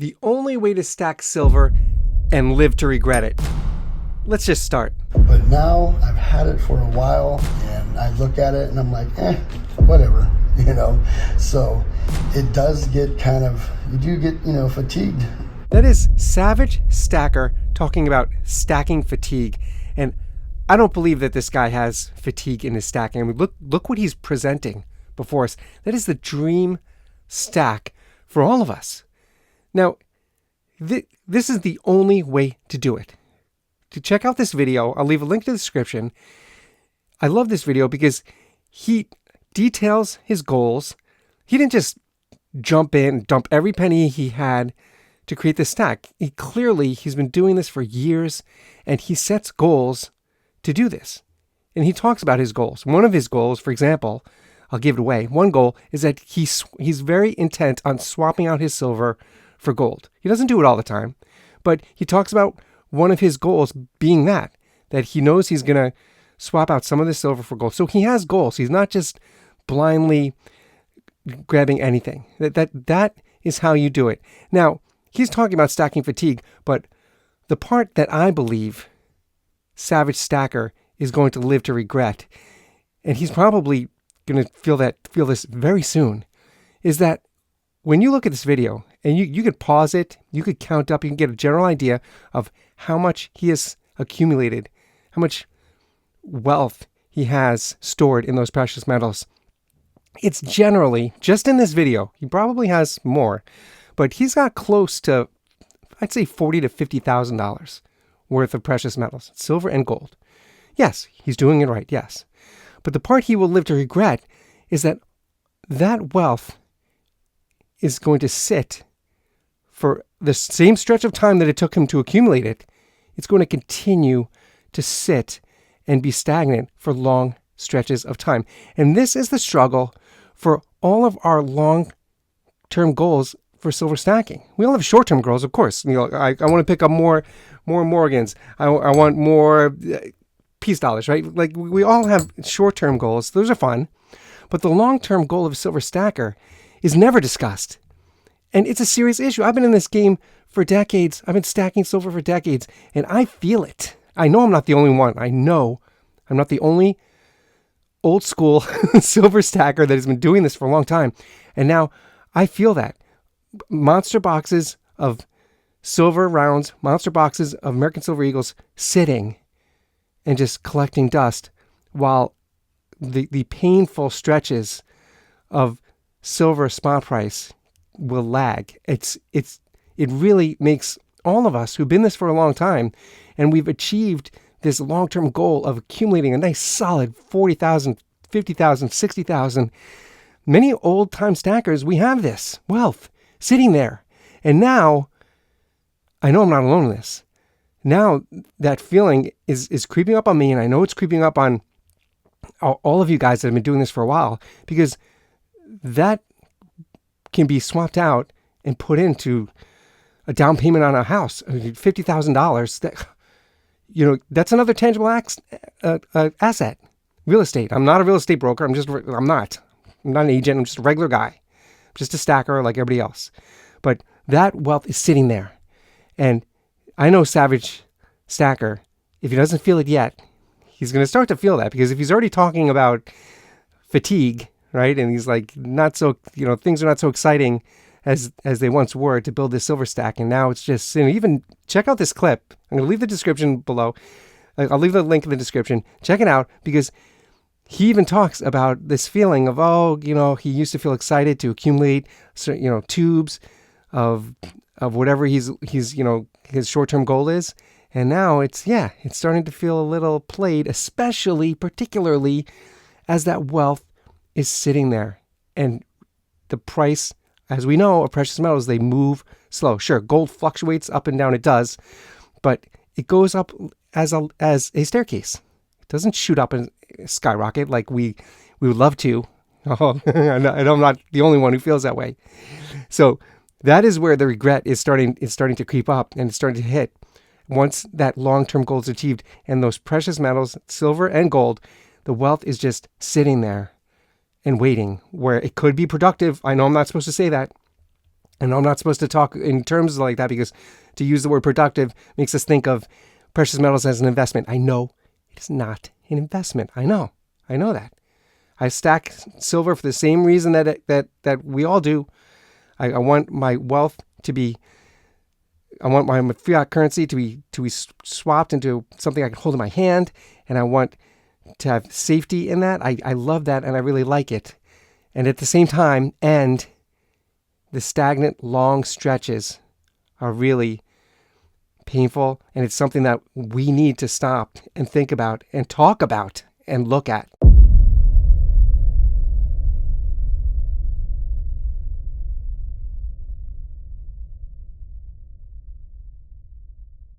The only way to stack silver and live to regret it. Let's just start. But now I've had it for a while and I look at it and I'm like, whatever, So it does get you do get, fatigued. That is Savage Stacker talking about stacking fatigue. And I don't believe that this guy has fatigue in his stacking. I mean, look what he's presenting before us. That is the dream stack for all of us. Now, this is the only way to do it. To check out this video, I'll leave a link to the description. I love this video because he details his goals. He didn't just jump in, dump every penny he had to create this stack. He's been doing this for years, and he sets goals to do this. And he talks about his goals. One of his goals, for example, I'll give it away. One goal is that he's very intent on swapping out his silver for gold. He doesn't do it all the time, but he talks about one of his goals being that he knows he's going to swap out some of the silver for gold. So he has goals. He's not just blindly grabbing anything. That is how you do it. Now, he's talking about stacking fatigue, but the part that I believe Savage Stacker is going to live to regret, and he's probably going to feel this very soon, is that when you look at this video, and you could pause it, you could count up, you can get a general idea of how much he has accumulated, how much wealth he has stored in those precious metals. It's generally, just in this video, he probably has more, but he's got close to, I'd say $40,000 to $50,000 worth of precious metals, silver and gold. Yes, he's doing it right, yes. But the part he will live to regret is that wealth is going to sit for the same stretch of time that it took him to accumulate it. It's going to continue to sit and be stagnant for long stretches of time. And this is the struggle for all of our long-term goals for silver stacking. We all have short-term goals, of course. I want to pick up more Morgans. I want more peace dollars, right? Like we all have short-term goals. Those are fun. But the long-term goal of a silver stacker is never discussed. And it's a serious issue. I've been in this game for decades. I've been stacking silver for decades, and I feel it. I know I'm not the only one. I know I'm not the only old school silver stacker that has been doing this for a long time. And now I feel that. Monster boxes of silver rounds, monster boxes of American Silver Eagles sitting and just collecting dust while the painful stretches of silver spot price will lag. It really makes all of us who've been this for a long time, and we've achieved this long-term goal of accumulating a nice solid 40,000, 50,000, 60,000. Many old-time stackers, we have this wealth sitting there. And now, I know I'm not alone in this. Now that feeling is creeping up on me, and I know it's creeping up on all of you guys that have been doing this for a while, because that can be swapped out and put into a down payment on a house, $50,000. That's another tangible asset. Real estate. I'm not a real estate broker. I'm not an agent. I'm just a regular guy. I'm just a stacker like everybody else. But that wealth is sitting there. And I know Savage Stacker, if he doesn't feel it yet, he's going to start to feel that, because if he's already talking about fatigue, right? And he's like, not so, things are not so exciting as they once were to build this silver stack. And now it's just, even check out this clip. I'm going to leave the description below. I'll leave the link in the description. Check it out, because he even talks about this feeling of, he used to feel excited to accumulate, tubes of whatever his short-term goal is. And now it's starting to feel a little played, particularly as that wealth is sitting there. And the price, as we know, of precious metals, they move slow. Sure, gold fluctuates up and down, it does, but it goes up as a staircase. It doesn't shoot up and skyrocket like we would love to. Oh, and I'm not the only one who feels that way. So that is where the regret is starting to creep up, and it's starting to hit once that long-term goal is achieved. And those precious metals, silver and gold, the wealth is just sitting there and waiting, where it could be productive. I know I'm not supposed to say that, And I'm not supposed to talk in terms like that because to use the word productive makes us think of precious metals as an investment. I know it is not an investment. I know that. I stack silver for the same reason that we all do. I want my wealth to be, I want my fiat currency to be swapped into something I can hold in my hand, and I want to have safety in that. I love that, and I really like it. And at the same time, and the stagnant long stretches are really painful, and it's something that we need to stop and think about and talk about and look at.